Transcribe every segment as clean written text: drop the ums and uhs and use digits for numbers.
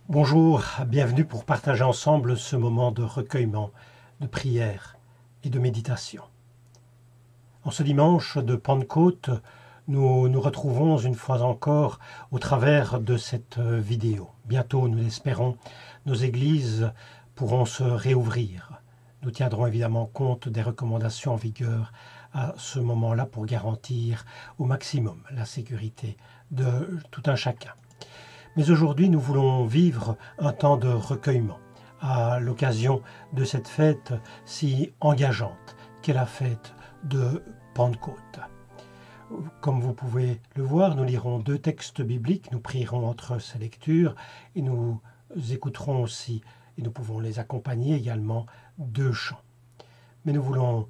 Bonjour, bienvenue pour partager ensemble ce moment de recueillement, de prière et de méditation. En ce dimanche de Pentecôte, nous nous retrouvons une fois encore au travers de cette vidéo. Bientôt, nous l'espérons, nos églises pourront se réouvrir. Nous tiendrons évidemment compte des recommandations en vigueur à ce moment-là pour garantir au maximum la sécurité de tout un chacun. Mais aujourd'hui, nous voulons vivre un temps de recueillement à l'occasion de cette fête si engageante qu'est la fête de Pentecôte. Comme vous pouvez le voir, nous lirons 2 textes bibliques, nous prierons entre ces lectures et nous écouterons aussi, et nous pouvons les accompagner également, 2 chants. Mais nous voulons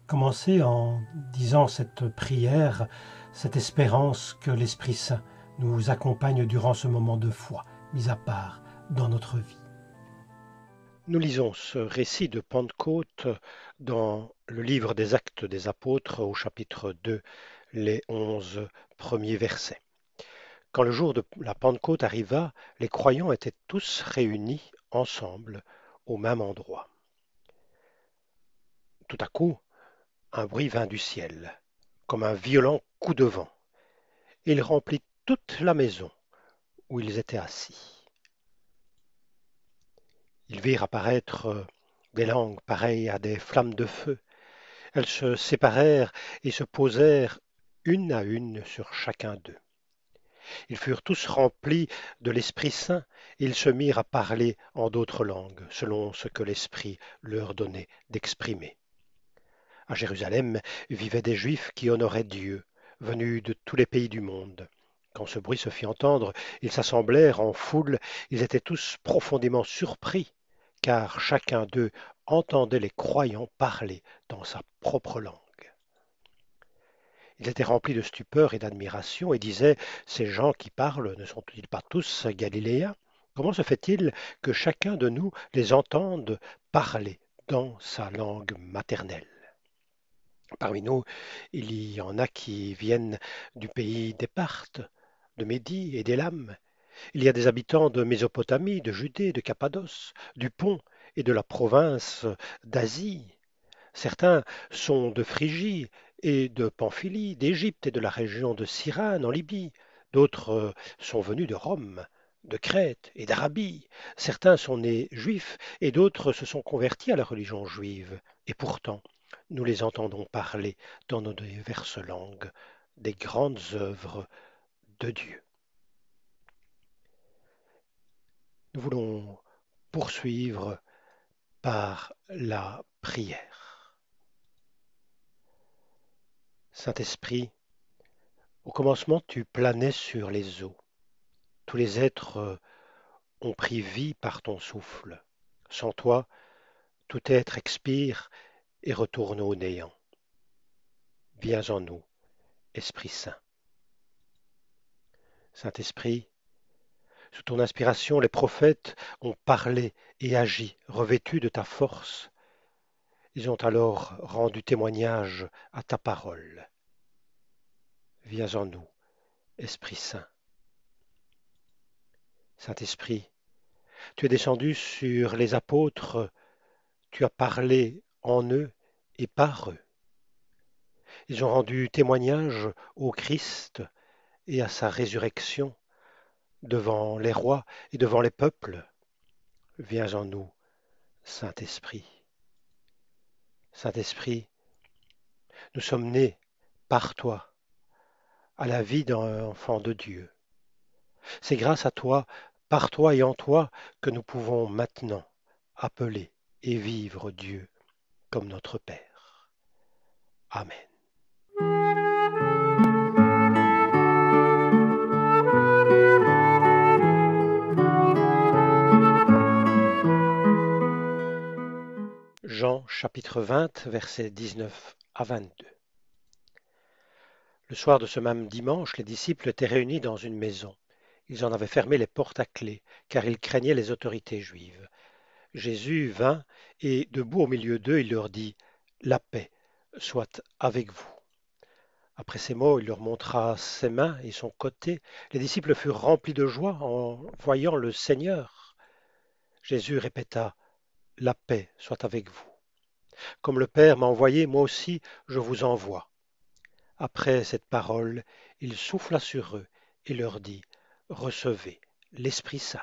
commencer en disant cette prière, cette espérance que l'Esprit Saint nous accompagne durant ce moment de foi, mis à part dans notre vie. Nous lisons ce récit de Pentecôte dans le livre des Actes des Apôtres au chapitre 2, les 11 premiers versets. Quand le jour de la Pentecôte arriva, les croyants étaient tous réunis ensemble au même endroit. Tout à coup, un bruit vint du ciel, comme un violent coup de vent. Il remplit toute la maison où ils étaient assis. Ils virent apparaître des langues pareilles à des flammes de feu. Elles se séparèrent et se posèrent une à une sur chacun d'eux. Ils furent tous remplis de l'Esprit Saint et ils se mirent à parler en d'autres langues, selon ce que l'Esprit leur donnait d'exprimer. À Jérusalem vivaient des Juifs qui honoraient Dieu, venus de tous les pays du monde. Quand ce bruit se fit entendre, ils s'assemblèrent en foule, ils étaient tous profondément surpris, car chacun d'eux entendait les croyants parler dans sa propre langue. Ils étaient remplis de stupeur et d'admiration et disaient, ces gens qui parlent ne sont-ils pas tous Galiléens? Comment se fait-il que chacun de nous les entende parler dans sa langue maternelle? Parmi nous, il y en a qui viennent du pays des Parthes, de Médie et d'Élam. Il y a des habitants de Mésopotamie, de Judée, de Cappadoce, du Pont et de la province d'Asie. Certains sont de Phrygie et de Pamphylie, d'Égypte et de la région de Cyrène en Libye. D'autres sont venus de Rome, de Crète et d'Arabie. Certains sont nés juifs et d'autres se sont convertis à la religion juive. Et pourtant, nous les entendons parler dans nos diverses langues des grandes œuvres de Dieu. Nous voulons poursuivre par la prière. Saint-Esprit, au commencement, tu planais sur les eaux. Tous les êtres ont pris vie par ton souffle. Sans toi, tout être expire et retourne au néant. Viens en nous, Esprit Saint. Saint-Esprit, sous ton inspiration, les prophètes ont parlé et agi, revêtus de ta force. Ils ont alors rendu témoignage à ta parole. Viens en nous, Esprit Saint. Saint-Esprit, tu es descendu sur les apôtres, tu as parlé en eux et par eux. Ils ont rendu témoignage au Christ et à sa résurrection devant les rois et devant les peuples. Viens en nous, Saint-Esprit. Saint-Esprit, nous sommes nés par toi à la vie d'un enfant de Dieu. C'est grâce à toi, par toi et en toi, que nous pouvons maintenant appeler et vivre Dieu comme notre Père. Amen. Jean chapitre 20, versets 19 à 22. Le soir de ce même dimanche, les disciples étaient réunis dans une maison. Ils en avaient fermé les portes à clé, car ils craignaient les autorités juives. Jésus vint et, debout au milieu d'eux, il leur dit, la paix soit avec vous. Après ces mots, il leur montra ses mains et son côté. Les disciples furent remplis de joie en voyant le Seigneur. Jésus répéta, la paix soit avec vous. Comme le Père m'a envoyé, moi aussi je vous envoie. Après cette parole, il souffla sur eux et leur dit, recevez l'Esprit Saint.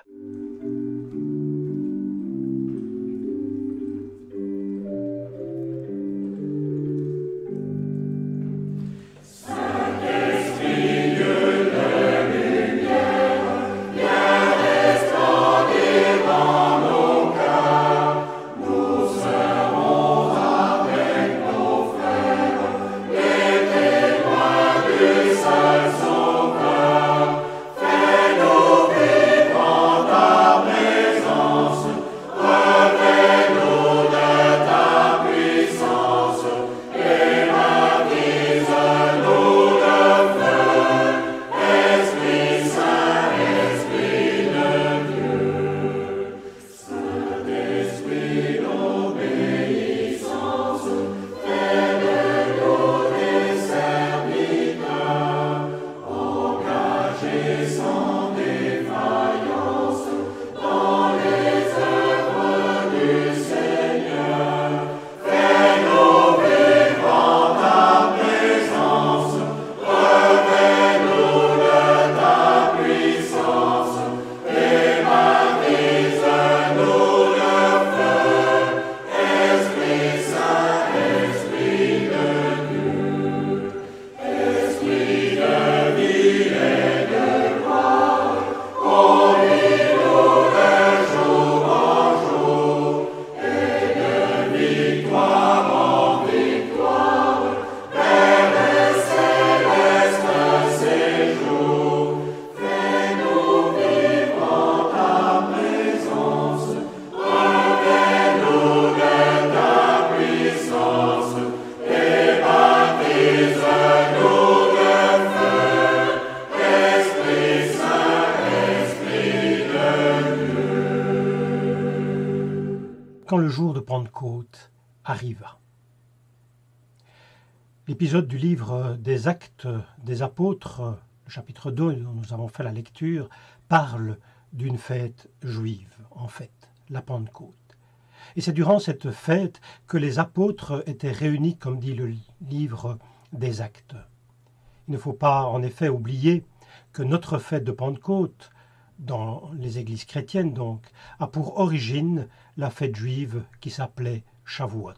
Quand le jour de Pentecôte arriva. L'épisode du livre des Actes des Apôtres, le chapitre 2 dont nous avons fait la lecture, parle d'une fête juive, en fait, la Pentecôte. Et c'est durant cette fête que les apôtres étaient réunis, comme dit le livre des Actes. Il ne faut pas en effet oublier que notre fête de Pentecôte, dans les églises chrétiennes donc, a pour origine la fête juive qui s'appelait Shavuot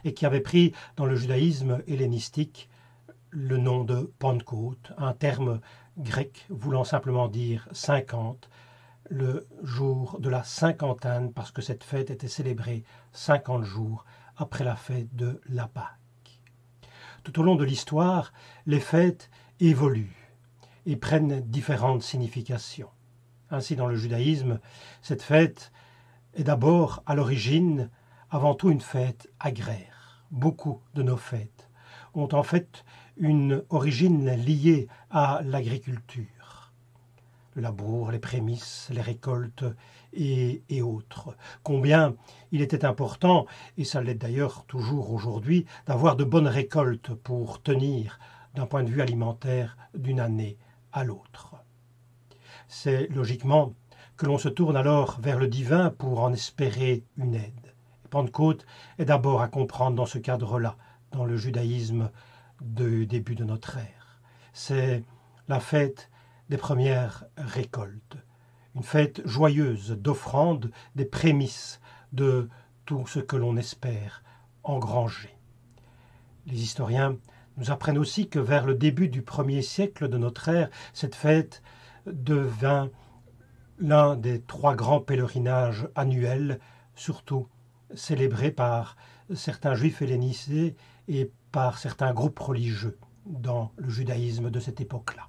et qui avait pris dans le judaïsme hellénistique le nom de Pentecôte, un terme grec voulant simplement dire 50, le jour de la cinquantaine, parce que cette fête était célébrée 50 jours après la fête de la Pâque. Tout au long de l'histoire, les fêtes évoluent et prennent différentes significations. Ainsi, dans le judaïsme, cette fête est d'abord, à l'origine, avant tout une fête agraire. Beaucoup de nos fêtes ont en fait une origine liée à l'agriculture. Le labour, les prémices, les récoltes et autres. Combien il était important, et ça l'est d'ailleurs toujours aujourd'hui, d'avoir de bonnes récoltes pour tenir, d'un point de vue alimentaire, d'une année à l'autre. C'est logiquement que l'on se tourne alors vers le divin pour en espérer une aide. Pentecôte est d'abord à comprendre dans ce cadre-là, dans le judaïsme du début de notre ère. C'est la fête des premières récoltes, une fête joyeuse d'offrande des prémices de tout ce que l'on espère engranger. Les historiens nous apprennent aussi que vers le début du 1er siècle de notre ère, cette fête devint l'un des 3 grands pèlerinages annuels, surtout célébrés par certains juifs hellénisés et par certains groupes religieux dans le judaïsme de cette époque-là.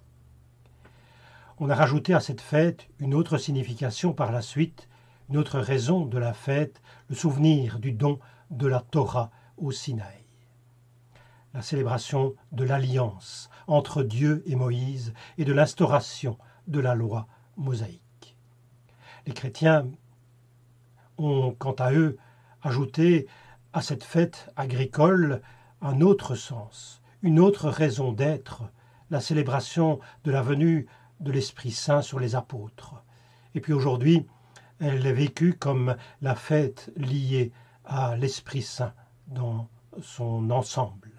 On a rajouté à cette fête une autre signification par la suite, une autre raison de la fête, le souvenir du don de la Torah au Sinaï. La célébration de l'alliance entre Dieu et Moïse et de l'instauration de la loi mosaïque. Les chrétiens ont, quant à eux, ajouté à cette fête agricole un autre sens, une autre raison d'être, la célébration de la venue de l'Esprit Saint sur les apôtres. Et puis aujourd'hui, elle est vécue comme la fête liée à l'Esprit Saint dans son ensemble.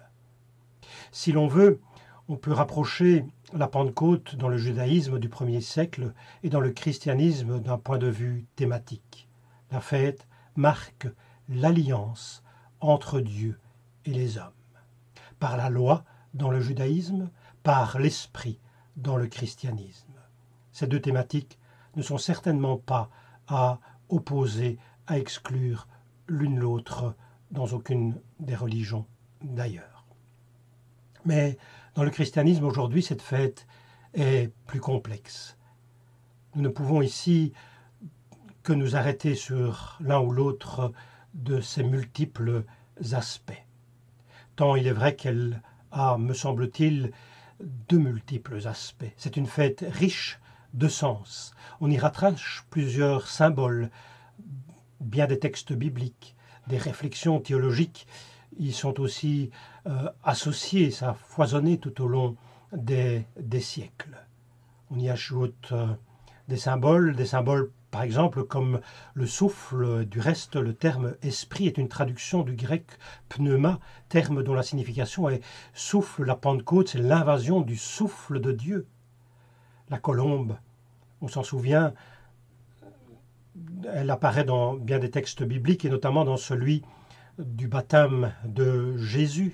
Si l'on veut, on peut rapprocher la Pentecôte dans le judaïsme du 1er siècle et dans le christianisme d'un point de vue thématique. La fête marque l'alliance entre Dieu et les hommes, par la loi dans le judaïsme, par l'esprit dans le christianisme. Ces deux thématiques ne sont certainement pas à opposer, à exclure l'une l'autre dans aucune des religions d'ailleurs. Mais dans le christianisme aujourd'hui, cette fête est plus complexe. Nous ne pouvons ici que nous arrêter sur l'un ou l'autre de ces multiples aspects. Tant il est vrai qu'elle a, me semble-t-il, de multiples aspects. C'est une fête riche de sens. On y rattache plusieurs symboles, bien des textes bibliques, des réflexions théologiques y sont aussi associés, ça a foisonné tout au long des siècles. On y ajoute des symboles par exemple comme le souffle. Du reste, le terme esprit est une traduction du grec pneuma, terme dont la signification est souffle. La Pentecôte, c'est l'invasion du souffle de Dieu. La colombe, on s'en souvient, elle apparaît dans bien des textes bibliques et notamment dans celui du baptême de Jésus.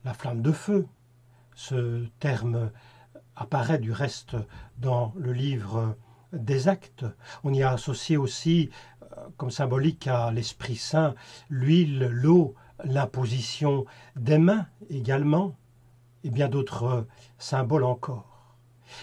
La flamme de feu, ce terme apparaît du reste dans le livre des Actes. On y a associé aussi, comme symbolique à l'Esprit Saint, l'huile, l'eau, l'imposition des mains également, et bien d'autres symboles encore.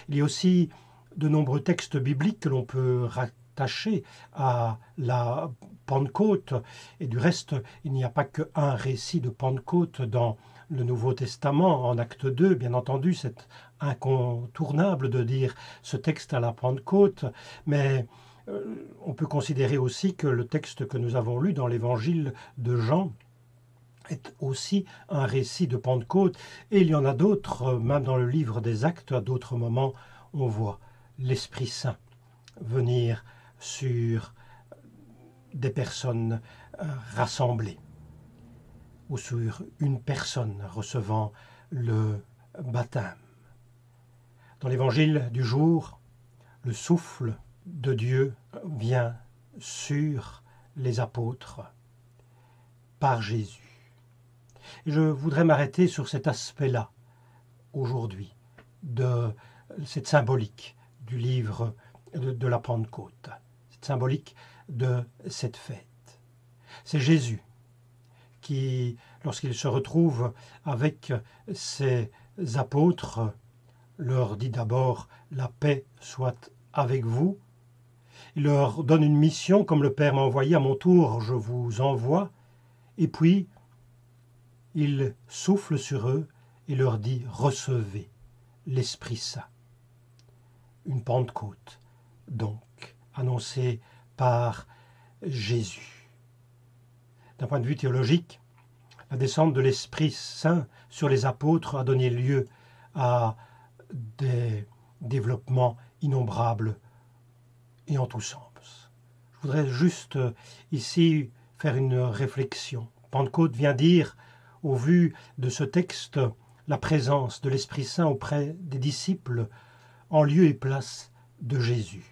Il y a aussi de nombreux textes bibliques que l'on peut rattacher à la Pentecôte, et du reste, il n'y a pas qu'un récit de Pentecôte dans le Nouveau Testament, en Acte 2, bien entendu, c'est incontournable de dire ce texte à la Pentecôte, mais on peut considérer aussi que le texte que nous avons lu dans l'Évangile de Jean est aussi un récit de Pentecôte, et il y en a d'autres, même dans le livre des Actes, à d'autres moments, on voit l'Esprit Saint venir sur des personnes rassemblées, ou sur une personne recevant le baptême. Dans l'évangile du jour, le souffle de Dieu vient sur les apôtres par Jésus. Et je voudrais m'arrêter sur cet aspect-là aujourd'hui, de cette symbolique du livre de la Pentecôte, cette symbolique de cette fête. C'est Jésus qui, lorsqu'il se retrouve avec ses apôtres, leur dit d'abord « La paix soit avec vous ». Il leur donne une mission, comme le Père m'a envoyé, à mon tour je vous envoie. Et puis, il souffle sur eux et leur dit « Recevez l'Esprit Saint ». Une Pentecôte, donc, annoncée par Jésus. D'un point de vue théologique, la descente de l'Esprit Saint sur les apôtres a donné lieu à des développements innombrables et en tous sens. Je voudrais juste ici faire une réflexion. Pentecôte vient dire, au vu de ce texte, la présence de l'Esprit Saint auprès des disciples en lieu et place de Jésus.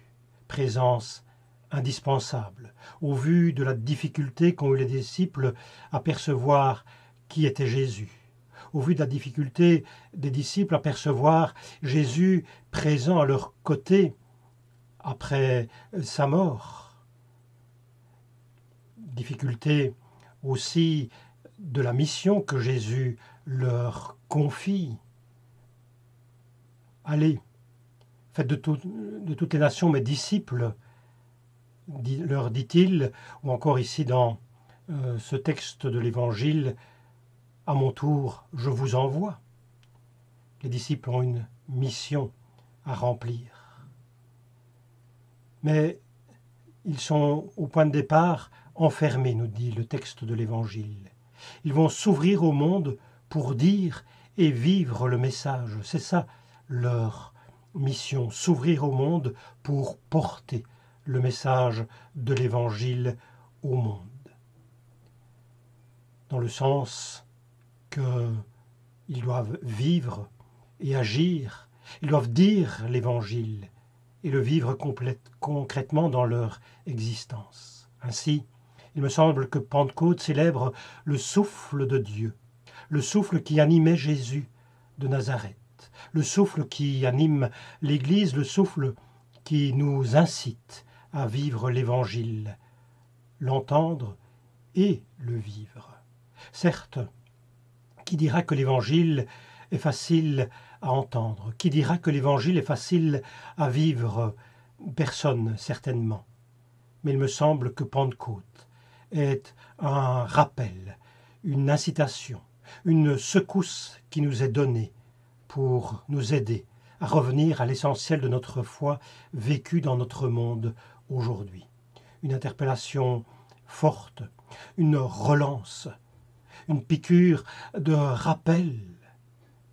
Présence indispensable, au vu de la difficulté qu'ont eu les disciples à percevoir qui était Jésus, au vu de la difficulté des disciples à percevoir Jésus présent à leur côté après sa mort, difficulté aussi de la mission que Jésus leur confie. Allez, faites de toutes les nations mes disciples, leur dit-il, ou encore ici dans ce texte de l'Évangile, à mon tour, je vous envoie. Les disciples ont une mission à remplir. Mais ils sont au point de départ enfermés, nous dit le texte de l'Évangile. Ils vont s'ouvrir au monde pour dire et vivre le message. C'est ça leur mission, s'ouvrir au monde pour porter le message de l'Évangile au monde. Dans le sens qu'ils doivent vivre et agir, ils doivent dire l'Évangile et le vivre concrètement dans leur existence. Ainsi, il me semble que Pentecôte célèbre le souffle de Dieu, le souffle qui animait Jésus de Nazareth, le souffle qui anime l'Église, le souffle qui nous incite à vivre l'Évangile, l'entendre et le vivre. Certes, qui dira que l'Évangile est facile à entendre? Qui dira que l'Évangile est facile à vivre? Personne, certainement. Mais il me semble que Pentecôte est un rappel, une incitation, une secousse qui nous est donnée pour nous aider à revenir à l'essentiel de notre foi vécue dans notre monde aujourd'hui. Une interpellation forte, une relance, une piqûre de rappel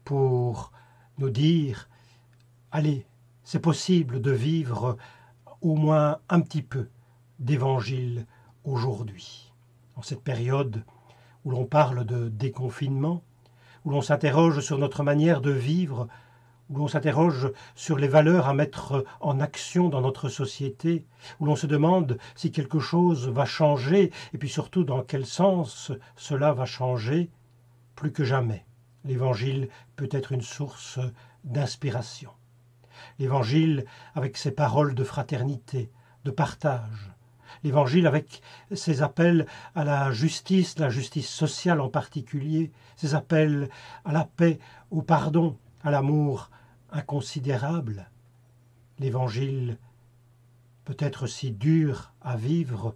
pour nous dire « Allez, c'est possible de vivre au moins un petit peu d'évangile aujourd'hui. » En cette période où l'on parle de déconfinement, où l'on s'interroge sur notre manière de vivre, où l'on s'interroge sur les valeurs à mettre en action dans notre société, où l'on se demande si quelque chose va changer, et puis surtout dans quel sens cela va changer, plus que jamais, l'Évangile peut être une source d'inspiration. L'Évangile avec ses paroles de fraternité, de partage, l'Évangile avec ses appels à la justice sociale en particulier, ses appels à la paix, au pardon, à l'amour inconsidérable. L'Évangile peut être si dur à vivre,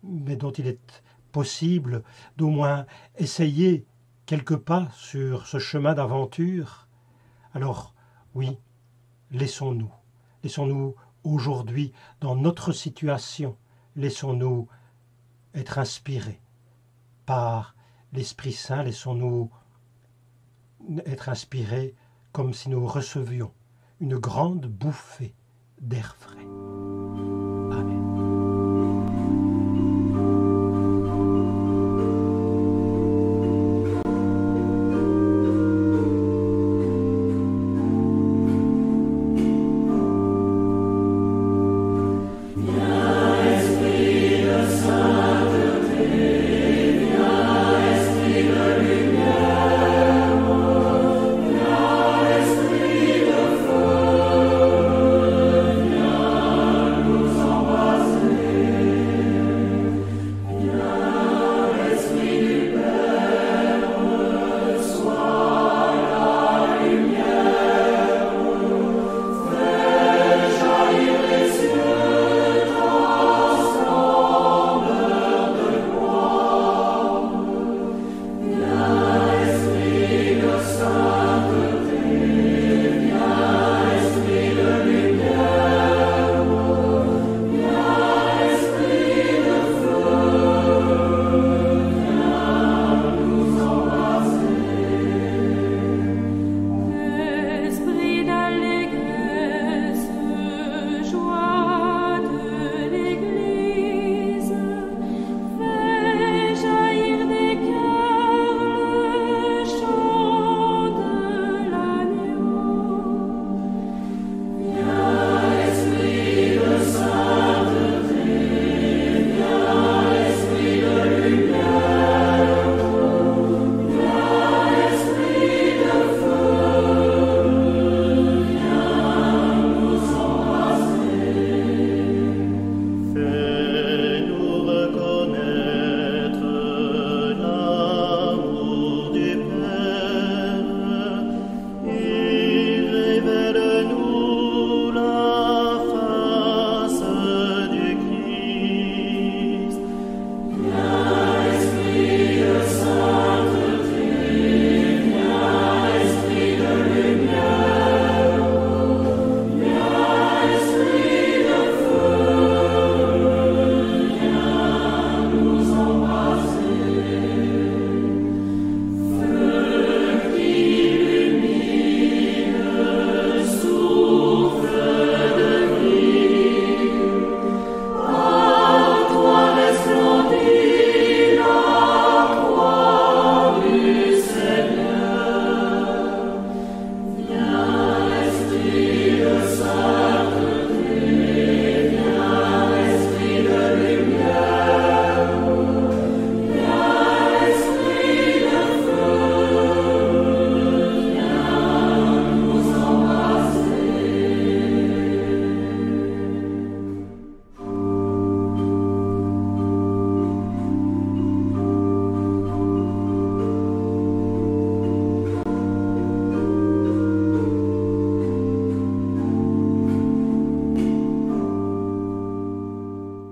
mais dont il est possible d'au moins essayer quelques pas sur ce chemin d'aventure. Alors oui, laissons-nous aujourd'hui dans notre situation, laissons-nous être inspirés par l'Esprit Saint, laissons-nous être inspirés comme si nous recevions une grande bouffée d'air frais. Amen.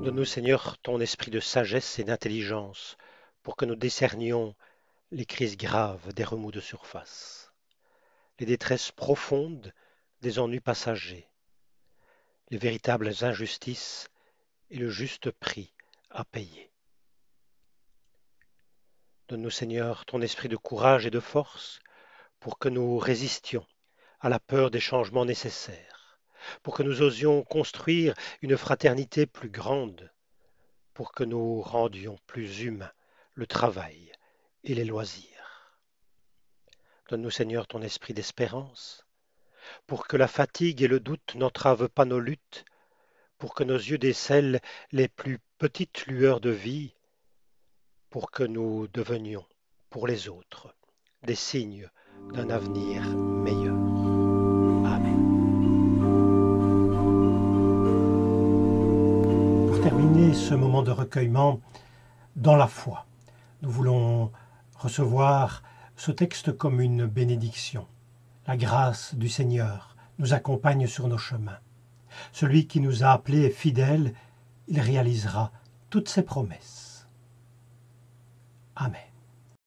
Donne-nous, Seigneur, ton esprit de sagesse et d'intelligence pour que nous décernions les crises graves des remous de surface, les détresses profondes des ennuis passagers, les véritables injustices et le juste prix à payer. Donne-nous, Seigneur, ton esprit de courage et de force pour que nous résistions à la peur des changements nécessaires, pour que nous osions construire une fraternité plus grande, pour que nous rendions plus humain le travail et les loisirs. Donne-nous, Seigneur, ton esprit d'espérance, pour que la fatigue et le doute n'entravent pas nos luttes, pour que nos yeux décèlent les plus petites lueurs de vie, pour que nous devenions, pour les autres, des signes d'un avenir meilleur. Amen. Pour terminer ce moment de recueillement, dans la foi, nous voulons recevoir ce texte comme une bénédiction. La grâce du Seigneur nous accompagne sur nos chemins. Celui qui nous a appelés est fidèle, il réalisera toutes ses promesses. Amen.